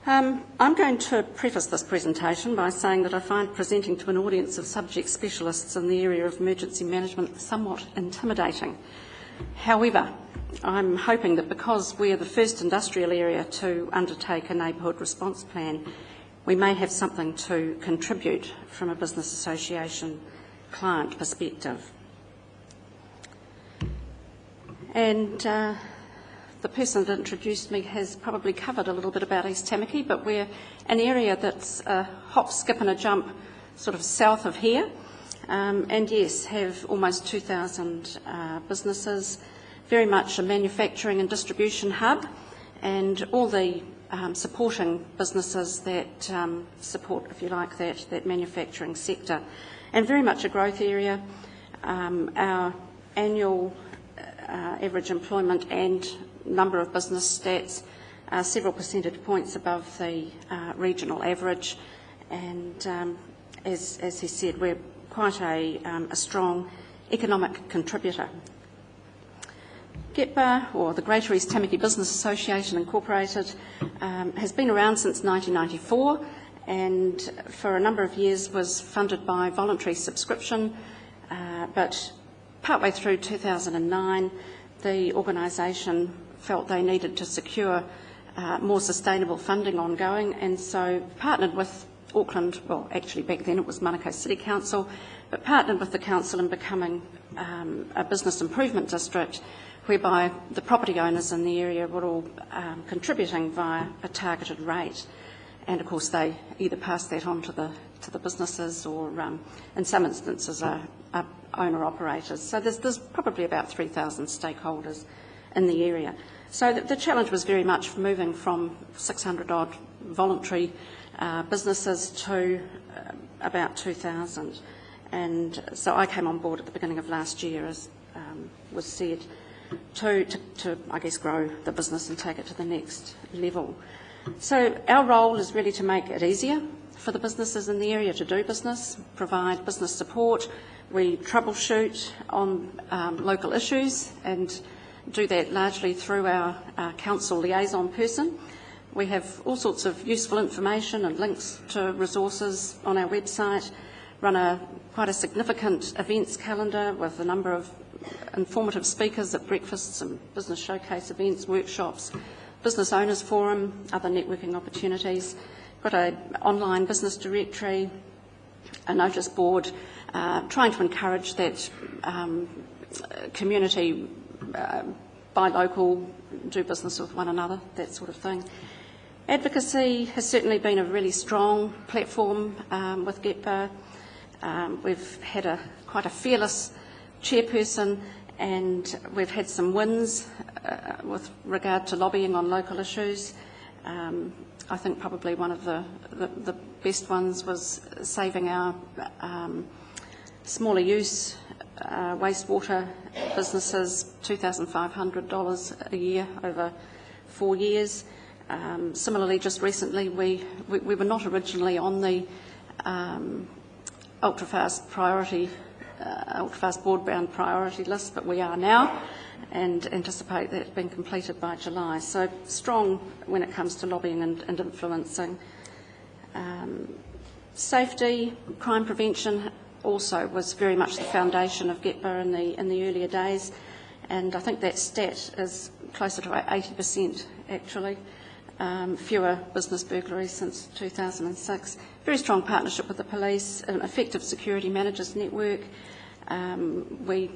I'm going to preface this presentation by saying that I find presenting to an audience of subject specialists in the area of emergency management somewhat intimidating. However, I'm hoping that because we are the first industrial area to undertake a neighbourhood response plan, we may have something to contribute from a business association client perspective. And the person that introduced me has probably covered a little bit about East Tamaki, but we're an area that's a hop, skip and a jump sort of south of here, and yes, have almost 2,000 businesses, very much a manufacturing and distribution hub, and all the supporting businesses that support, if you like, that manufacturing sector, and very much a growth area. Our annual average employment and number of business stats are several percentage points above the regional average, and as he said, we're quite a strong economic contributor. GETBA, or the Greater East Tamaki Business Association Incorporated, has been around since 1994 and for a number of years was funded by voluntary subscription, but partway through 2009 the organisation felt they needed to secure more sustainable funding ongoing, and so partnered with Auckland, well actually back then it was Manukau City Council, but partnered with the council in becoming a business improvement district whereby the property owners in the area were all contributing via a targeted rate, and of course they either passed that on to the businesses or in some instances are owner operators. So there's probably about 3,000 stakeholders in the area. So the challenge was very much moving from 600 odd voluntary businesses to about 2,000, and so I came on board at the beginning of last year, as was said, to I guess grow the business and take it to the next level. So our role is really to make it easier for the businesses in the area to do business, provide business support. We troubleshoot on local issues and do that largely through our council liaison person. We have all sorts of useful information and links to resources on our website, run quite a significant events calendar with a number of informative speakers at breakfasts and business showcase events, workshops, business owners forum, other networking opportunities. Got an online business directory, a notice board, trying to encourage that community, buy local, do business with one another, that sort of thing. Advocacy has certainly been a really strong platform with GETBA. We've had quite a fearless chairperson, and we've had some wins with regard to lobbying on local issues. I think probably one of the best ones was saving our smaller use wastewater businesses $2,500 a year over 4 years. Similarly, just recently, we were not originally on the ultra-fast broadband priority list, but we are now, and anticipate that being completed by July. So strong when it comes to lobbying and influencing. Safety, crime prevention also was very much the foundation of GETBA in the earlier days, and I think that stat is closer to 80% actually. Fewer business burglaries since 2006. Very strong partnership with the police, an effective security managers network. We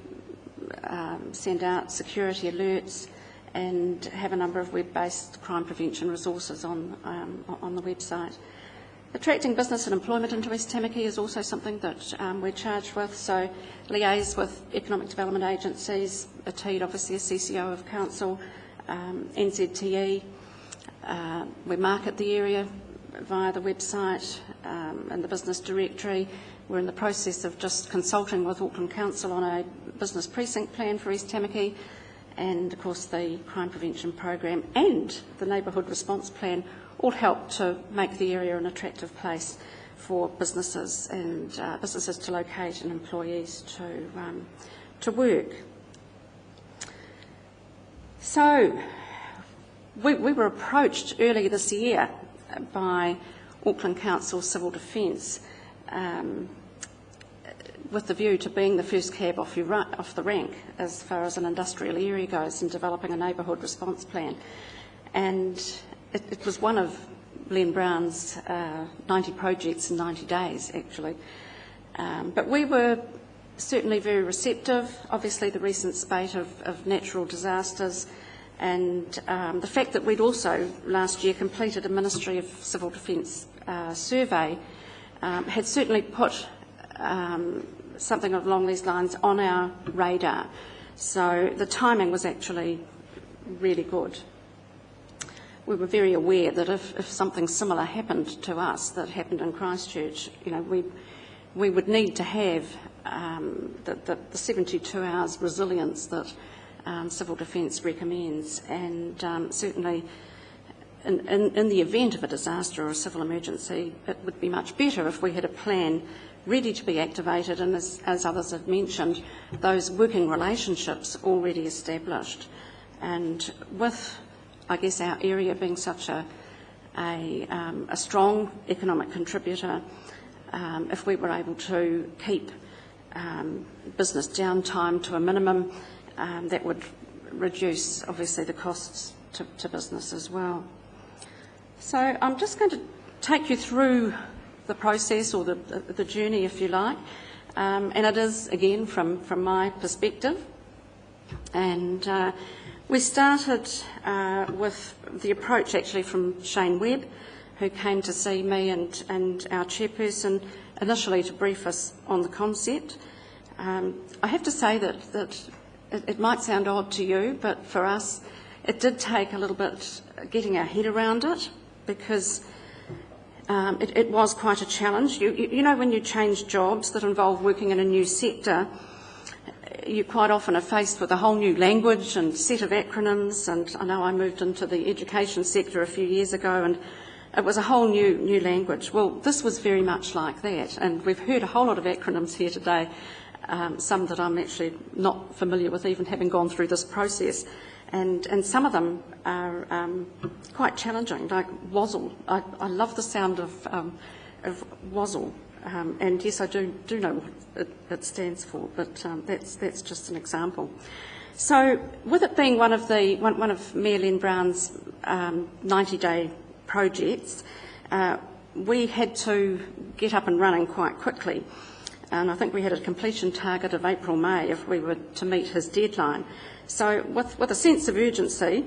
send out security alerts and have a number of web-based crime prevention resources on the website. Attracting business and employment into East Tamaki is also something that we're charged with, so liaise with economic development agencies, ATEED, obviously a CCO of council, NZTE. We market the area via the website and the business directory. We're in the process of just consulting with Auckland Council on a business precinct plan for East Tamaki, and of course the crime prevention program and the neighbourhood response plan all help to make the area an attractive place for businesses and businesses to locate and employees to work. So we were approached earlier this year by Auckland Council Civil Defence, with the view to being the first cab off the rank as far as an industrial area goes in developing a neighbourhood response plan. And it was one of Len Brown's 90 projects in 90 days, actually. But we were certainly very receptive. Obviously, the recent spate of natural disasters and the fact that we'd also last year completed a Ministry of Civil Defence survey had certainly put something along these lines on our radar. So the timing was actually really good. We were very aware that if something similar happened to us that happened in Christchurch, we would need to have the 72 hours resilience that Civil Defence recommends, and certainly in the event of a disaster or a civil emergency, it would be much better if we had a plan ready to be activated and, as others have mentioned, those working relationships already established. And with, I guess, our area being such a strong economic contributor, if we were able to keep business downtime to a minimum, that would reduce, obviously, the costs to business as well. So I'm just going to take you through the process, or the journey, if you like, and it is, again, from my perspective. And we started with the approach, actually, from Shane Webb, who came to see me and our chairperson initially to brief us on the concept. I have to say that it might sound odd to you, but for us it did take a little bit getting our head around it, because it was quite a challenge. You know, when you change jobs that involve working in a new sector, you quite often are faced with a whole new language and set of acronyms, and I know I moved into the education sector a few years ago, and it was a whole new language. Well, this was very much like that, and we've heard a whole lot of acronyms here today, some that I'm actually not familiar with, even having gone through this process, and some of them are quite challenging, like WASL. I love the sound of WASL, and yes, I do know what it stands for, but that's just an example. So, with it being one of Mayor Len Brown's 90-day projects, we had to get up and running quite quickly, and I think we had a completion target of April-May if we were to meet his deadline. So with a sense of urgency,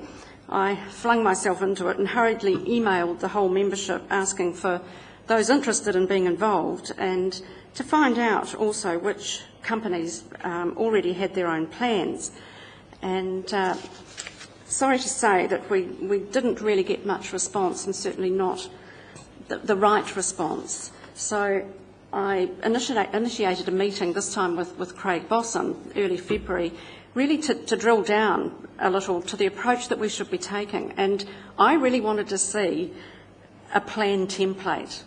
I flung myself into it and hurriedly emailed the whole membership asking for those interested in being involved, and to find out also which companies already had their own plans. And sorry to say that we didn't really get much response, and certainly not the right response. So I initiated a meeting, this time with Craig Bossam, early February, really to drill down a little to the approach that we should be taking. And I really wanted to see a plan template.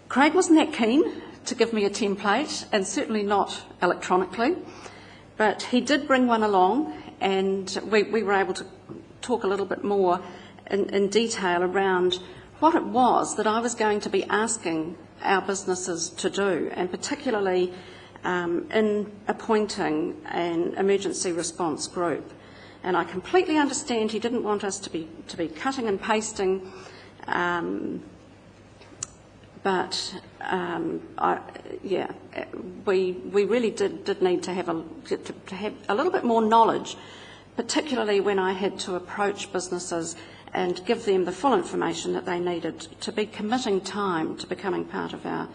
Craig wasn't that keen to give me a template, and certainly not electronically, but he did bring one along, and we were able to talk a little bit more in detail around what it was that I was going to be asking our businesses to do, and particularly in appointing an emergency response group. And I completely understand he didn't want us to be cutting and pasting, but we really did need to have a little bit more knowledge, particularly when I had to approach businesses and give them the full information that they needed to be committing time to becoming part of our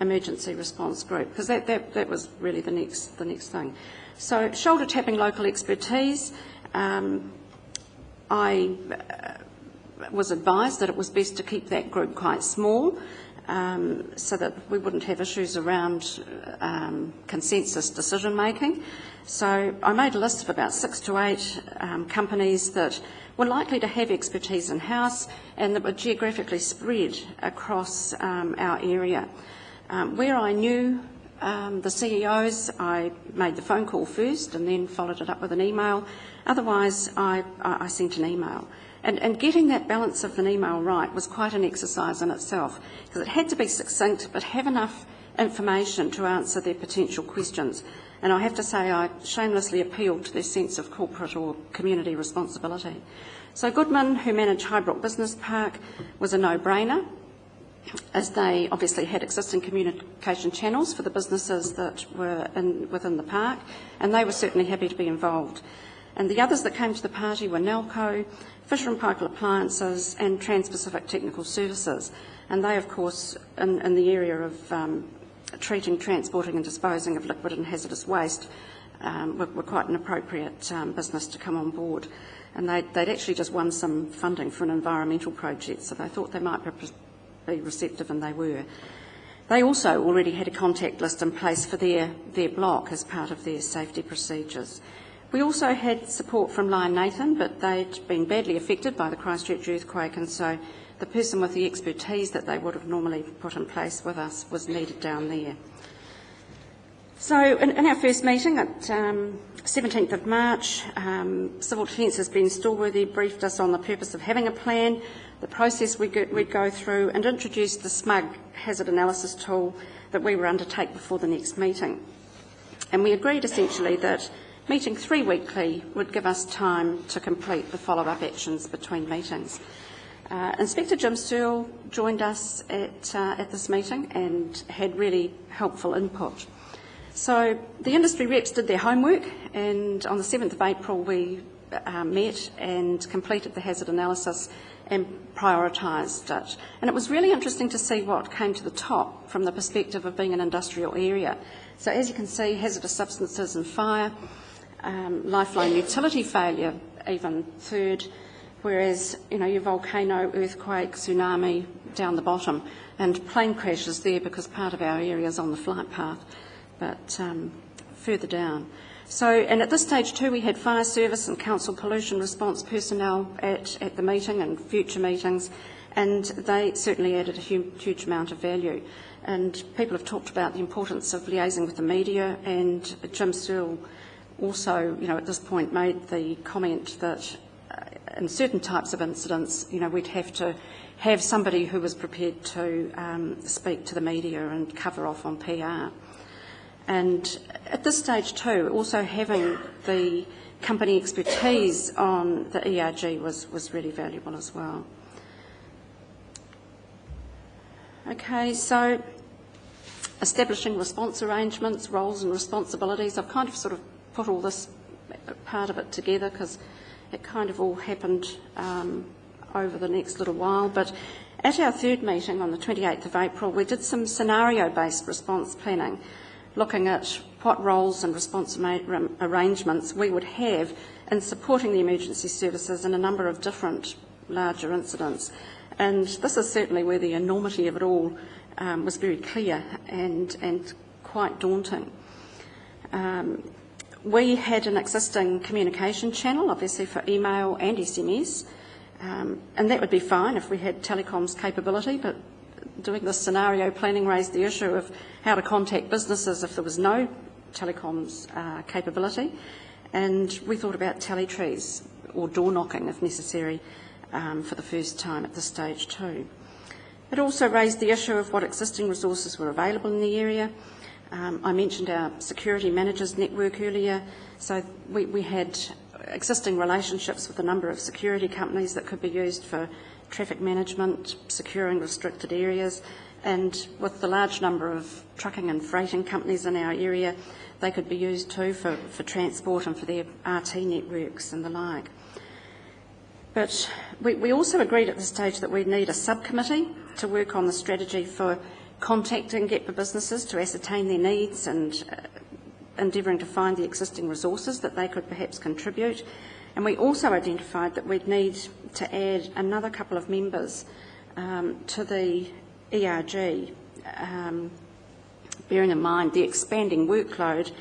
emergency response group, because that was really the next thing. So, shoulder tapping local expertise. I was advised that it was best to keep that group quite small, so that we wouldn't have issues around consensus decision making. So I made a list of about 6 to 8 companies that were likely to have expertise in-house and that were geographically spread across our area. Where I knew the CEOs, I made the phone call first and then followed it up with an email. Otherwise, I sent an email. And getting that balance of an email right was quite an exercise in itself, because it had to be succinct but have enough information to answer their potential questions. And I have to say I shamelessly appealed to their sense of corporate or community responsibility. So Goodman, who manage Highbrook Business Park, was a no-brainer, as they obviously had existing communication channels for the businesses that were within the park, and they were certainly happy to be involved. And the others that came to the party were Nelco, Fisher & Paykel Appliances and Trans-Pacific Technical Services. And they, of course, in the area of treating, transporting and disposing of liquid and hazardous waste, were quite an appropriate business to come on board. And they'd actually just won some funding for an environmental project, so they thought they might be receptive, and they were. They also already had a contact list in place for their block as part of their safety procedures. We also had support from Lion Nathan, but they'd been badly affected by the Christchurch earthquake, and so the person with the expertise that they would have normally put in place with us was needed down there. So in our first meeting at 17th of March, Civil Defence's Ben Stallworthy briefed us on the purpose of having a plan, the process we'd go through, and introduced the SMUG hazard analysis tool that we were to undertake before the next meeting. And we agreed essentially that meeting 3 weekly would give us time to complete the follow-up actions between meetings. Inspector Jim Searle joined us at this meeting and had really helpful input. So the industry reps did their homework, and on the 7th of April we met and completed the hazard analysis and prioritised it. And it was really interesting to see what came to the top from the perspective of being an industrial area. So as you can see, hazardous substances and fire, lifeline utility failure even third, whereas your volcano, earthquake, tsunami down the bottom, and plane crashes there because part of our area is on the flight path, but further down. So, and at this stage too, we had fire service and council pollution response personnel at the meeting and future meetings, and they certainly added a huge amount of value. And people have talked about the importance of liaising with the media, and Jim Searle also, at this point made the comment that in certain types of incidents, we'd have to have somebody who was prepared to speak to the media and cover off on PR. And at this stage too, also having the company expertise on the ERG was really valuable as well. Okay, so establishing response arrangements, roles and responsibilities. I've kind of sort of put all this part of it together because it kind of all happened over the next little while. But at our third meeting on the 28th of April, we did some scenario-based response planning, looking at what roles and response arrangements we would have in supporting the emergency services in a number of different larger incidents. And this is certainly where the enormity of it all was very clear and quite daunting. We had an existing communication channel, obviously for email and SMS, and that would be fine if we had telecoms capability, but doing this scenario planning raised the issue of how to contact businesses if there was no telecoms capability, and we thought about teletrees or door knocking if necessary for the first time at this stage too. It also raised the issue of what existing resources were available in the area. I mentioned our security managers network earlier, so we had existing relationships with a number of security companies that could be used for traffic management, securing restricted areas, and with the large number of trucking and freighting companies in our area, they could be used too for transport and for their RT networks and the like. But we also agreed at this stage that we'd need a subcommittee to work on the strategy for contacting GEPA businesses to ascertain their needs and endeavouring to find the existing resources that they could perhaps contribute. And we also identified that we'd need to add another couple of members to the ERG, bearing in mind the expanding workload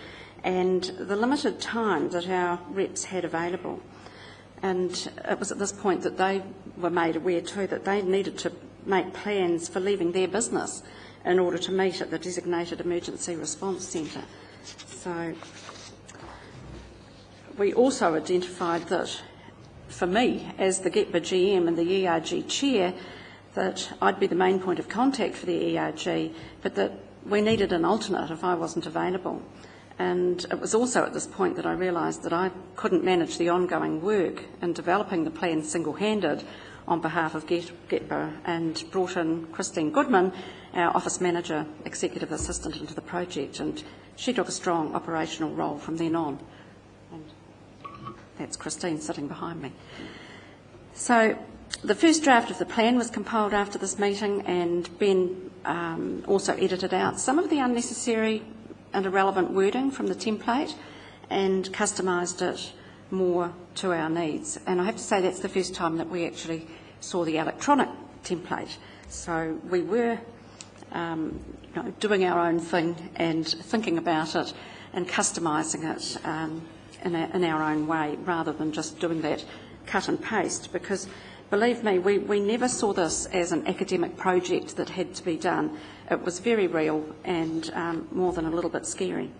and the limited time that our reps had available. And it was at this point that they were made aware too that they needed to make plans for leaving their business in order to meet at the designated emergency response centre. So we also identified that for me, as the GETBA GM and the ERG chair, that I'd be the main point of contact for the ERG, but that we needed an alternate if I wasn't available. And it was also at this point that I realised that I couldn't manage the ongoing work in developing the plan single-handed on behalf of GETBA, and brought in Christine Goodman, our office manager, executive assistant, into the project, and she took a strong operational role from then on. And that's Christine sitting behind me. So the first draft of the plan was compiled after this meeting, and Ben also edited out some of the unnecessary and irrelevant wording from the template and customised it more to our needs. And I have to say that's the first time that we actually saw the electronic template. So we were doing our own thing and thinking about it and customising it in our own way, rather than just doing that cut and paste, because believe me, we never saw this as an academic project that had to be done. It was very real and more than a little bit scary.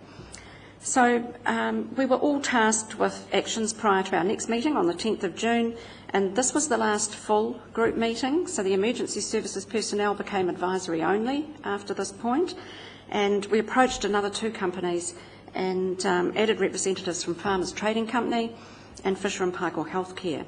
So we were all tasked with actions prior to our next meeting on the 10th of June, and this was the last full group meeting, so the emergency services personnel became advisory only after this point, and we approached another 2 companies and added representatives from Farmers Trading Company and Fisher and Paykel Healthcare.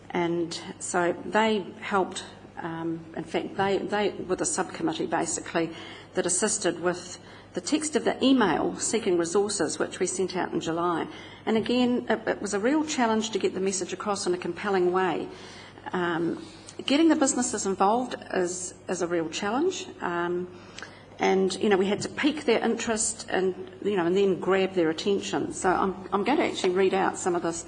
And so they helped, in fact, they were the subcommittee basically that assisted with the text of the email seeking resources, which we sent out in July. And again, it was a real challenge to get the message across in a compelling way. Getting the businesses involved is a real challenge. And, we had to pique their interest and, and then grab their attention. So I'm going to actually read out some of this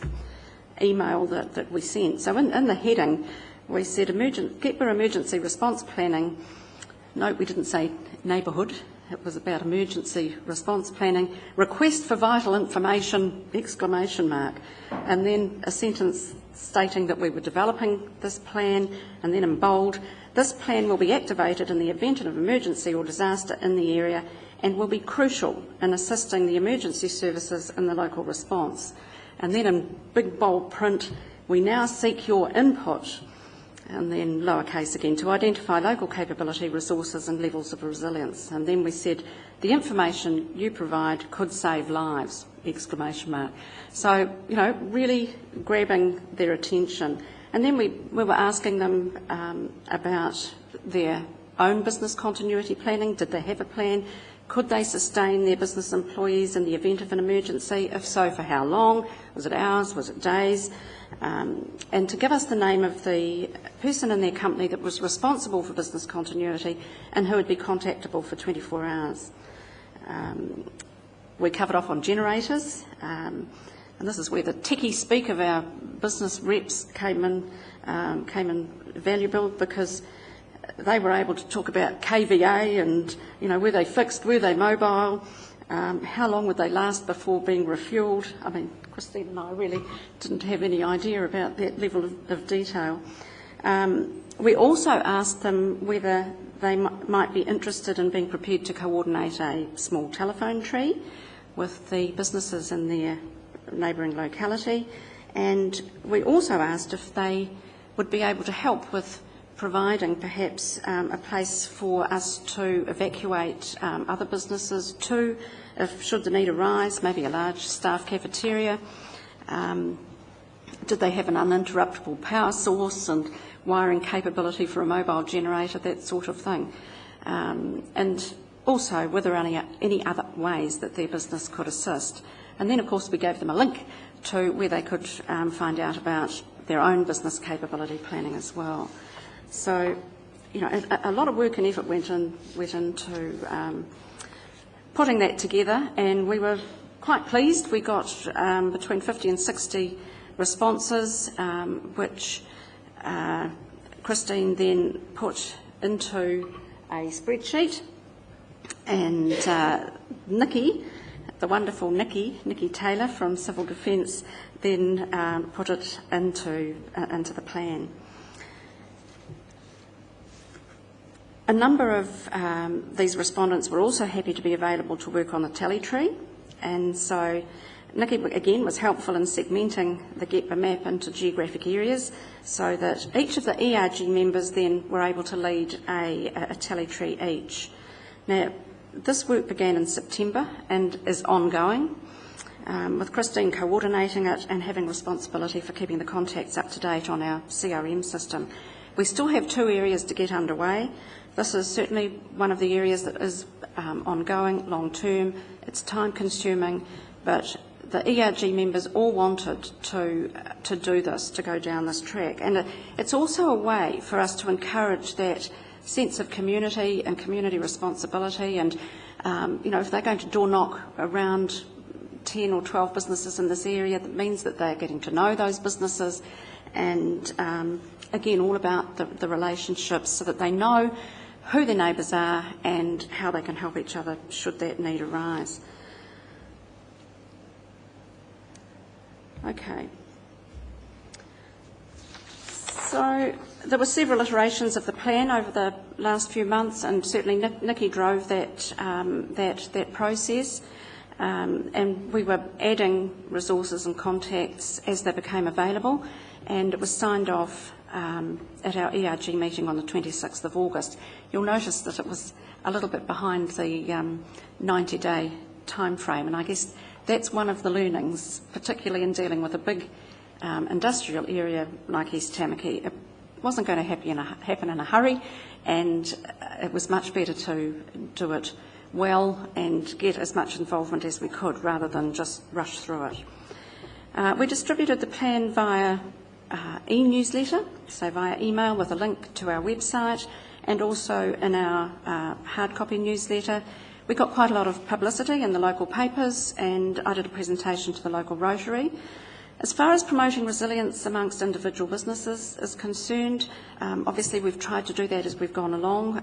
email that we sent. So in the heading, we said GETBA emergency response planning. Note we didn't say neighbourhood. It was about emergency response planning. Request for vital information, ! And then a sentence stating that we were developing this plan, and then in bold, this plan will be activated in the event of emergency or disaster in the area and will be crucial in assisting the emergency services in the local response. And then in big bold print, we now seek your input, and then lowercase again, to identify local capability, resources and levels of resilience. And then we said, the information you provide could save lives, ! So, really grabbing their attention. And then we were asking them about their own business continuity planning. Did they have a plan? Could they sustain their business employees in the event of an emergency? If so, for how long? Was it hours? Was it days? And to give us the name of the person in their company that was responsible for business continuity and who would be contactable for 24 hours. We covered off on generators, and this is where the techie speak of our business reps came in valuable, because they were able to talk about KVA and, were they fixed, were they mobile, how long would they last before being refuelled. I mean, Christine and I really didn't have any idea about that level of detail. We also asked them whether they might be interested in being prepared to coordinate a small telephone tree with the businesses in their neighbouring locality. And we also asked if they would be able to help with providing perhaps a place for us to evacuate other businesses to, if should the need arise, maybe a large staff cafeteria. Did they have an uninterruptible power source and wiring capability for a mobile generator, that sort of thing. And also, were there any other ways that their business could assist? And then, of course, we gave them a link to where they could find out about their own business capability planning as well. So, a lot of work and effort went into putting that together, and we were quite pleased. We got between 50 and 60 responses, which Christine then put into a spreadsheet, and Nikki, the wonderful Nikki Taylor from Civil Defence, then put it into the plan. A number of these respondents were also happy to be available to work on the tally tree, and so Nikki, again, was helpful in segmenting the GEPA map into geographic areas so that each of the ERG members then were able to lead a tally tree each. Now, this work began in September and is ongoing, with Christine coordinating it and having responsibility for keeping the contacts up to date on our CRM system. We still have 2 areas to get underway. This is certainly one of the areas that is ongoing, long-term. It's time-consuming, but the ERG members all wanted to do this, to go down this track. And it's also a way for us to encourage that sense of community and community responsibility. And, if they're going to door knock around 10 or 12 businesses in this area, that means that they're getting to know those businesses. And, again, all about the relationships so that they know who their neighbours are and how they can help each other should that need arise. Okay. So there were several iterations of the plan over the last few months, and certainly Nikki drove that process. And we were adding resources and contacts as they became available, and it was signed off at our ERG meeting on the 26th of August. You'll notice that it was a little bit behind the 90-day time frame, and I guess that's one of the learnings, particularly in dealing with a big industrial area like East Tamaki. It wasn't going to happen in a hurry, and it was much better to do it well and get as much involvement as we could rather than just rush through it. We distributed the plan via e-newsletter, so via email with a link to our website, and also in our hard copy newsletter. We got quite a lot of publicity in the local papers, and I did a presentation to the local Rotary. As far as promoting resilience amongst individual businesses is concerned, obviously we've tried to do that as we've gone along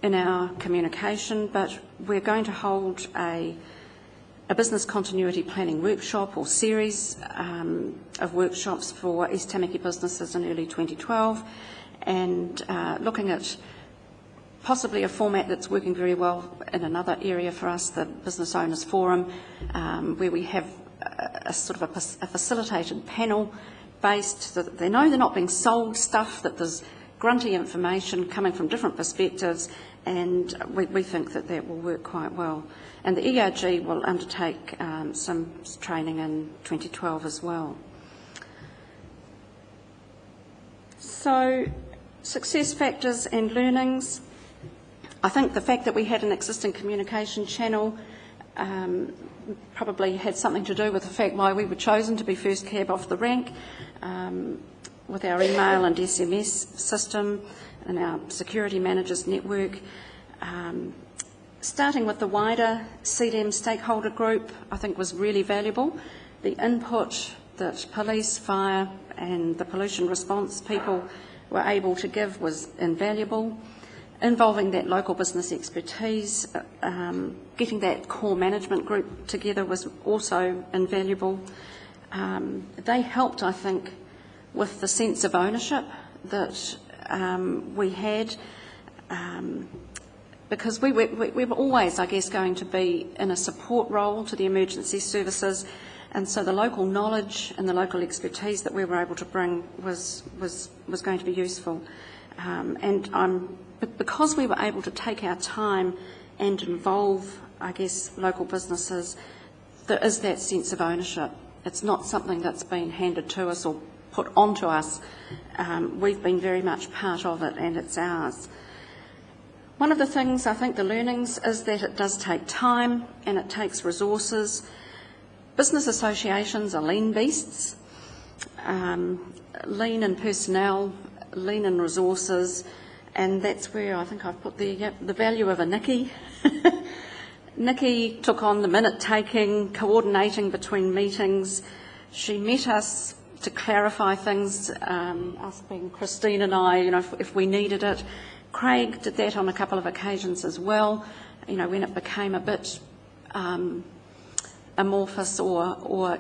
in our communication, but we're going to hold a business continuity planning workshop or series of workshops for East Tamaki businesses in early 2012, and looking at possibly a format that's working very well in another area for us, the Business Owners Forum, where we have a sort of a facilitated panel based so that they know they're not being sold stuff, that there's grunty information coming from different perspectives, and we think that that will work quite well. And the ERG will undertake some training in 2012 as well. So, success factors and learnings. I think the fact that we had an existing communication channel probably had something to do with the fact why we were chosen to be first cab off the rank with our email and SMS system and our security managers network. Starting with the wider CDM stakeholder group, I think was really valuable. The input that police, fire and the pollution response people were able to give was invaluable. Involving that local business expertise, getting that core management group together was also invaluable. They helped, I think, with the sense of ownership that we had, because we were always, I guess, going to be in a support role to the emergency services, and so the local knowledge and the local expertise that we were able to bring was going to be useful. But because we were able to take our time and involve, I guess, local businesses, there is that sense of ownership. It's not something that's been handed to us or put onto us. We've been very much part of it, and it's ours. One of the things, I think, the learnings is that it does take time and it takes resources. Business associations are lean beasts, lean in personnel, lean in resources, and that's where I think I've put the value of a Nikki. Nikki took on the minute-taking, coordinating between meetings. She met us to clarify things, us being Christine and I, if we needed it. Craig did that on a couple of occasions as well, when it became a bit amorphous or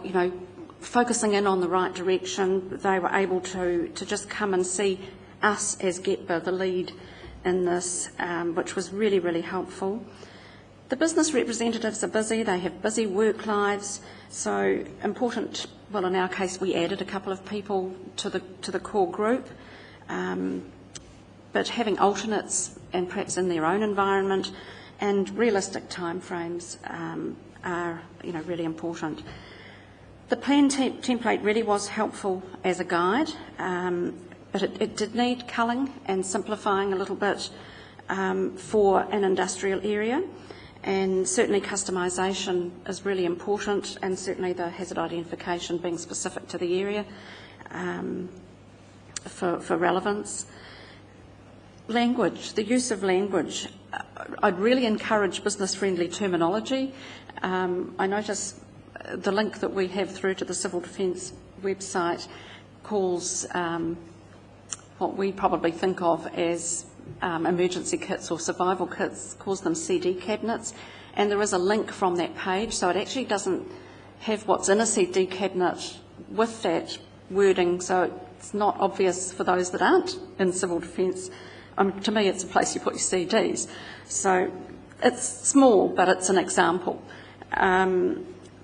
focusing in on the right direction. They were able to just come and see us as GEPA, the lead in this, which was really, really helpful. The business representatives are busy, they have busy work lives, so important, well in our case we added a couple of people to the core group, but having alternates and perhaps in their own environment and realistic timeframes are really important. The plan template really was helpful as a guide, but it did need culling and simplifying a little bit for an industrial area, and certainly customisation is really important, and certainly the hazard identification being specific to the area for relevance. Language, the use of language. I'd really encourage business-friendly terminology. I notice the link that we have through to the Civil Defence website calls what we probably think of as emergency kits or survival kits, calls them CD cabinets, and there is a link from that page, so it actually doesn't have what's in a CD cabinet with that wording, so it's not obvious for those that aren't in civil defence. To me, it's a place you put your CDs. So it's small, but it's an example. The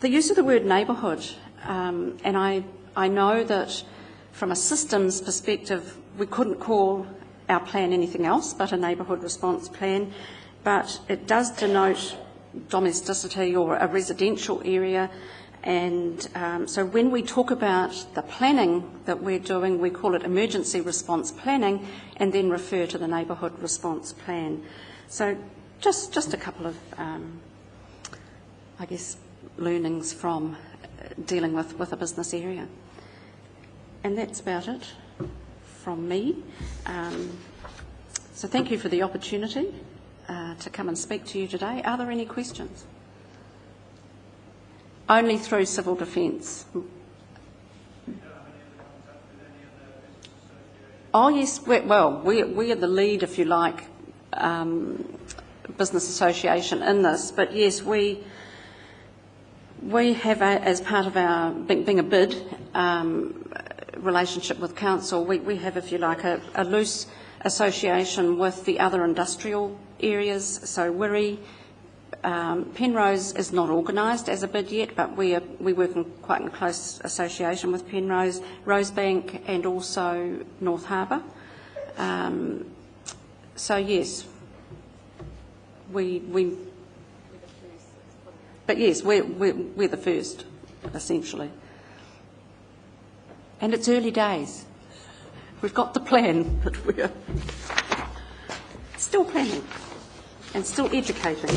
use of the word neighbourhood, and I know that from a systems perspective, we couldn't call our plan anything else but a neighbourhood response plan, but it does denote domesticity or a residential area, and so when we talk about the planning that we're doing, we call it emergency response planning and then refer to the neighbourhood response plan. So just a couple of, I guess, learnings from dealing with a business area. And that's about it from me. So thank you for the opportunity to come and speak to you today. Are there any questions? Only through civil defence. Oh yes, we are the lead, if you like, business association in this. But yes, we have, as part of our being a bid relationship with council, we have, if you like, a loose association with the other industrial areas. So Wiri. Penrose is not organised as a bid yet, but we work in quite in close association with Penrose, Rosebank and also North Harbour. So yes, but yes, we're the first, essentially. And it's early days. We've got the plan, but we're still planning and still educating.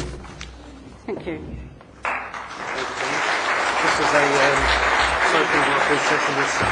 Thank you. This is a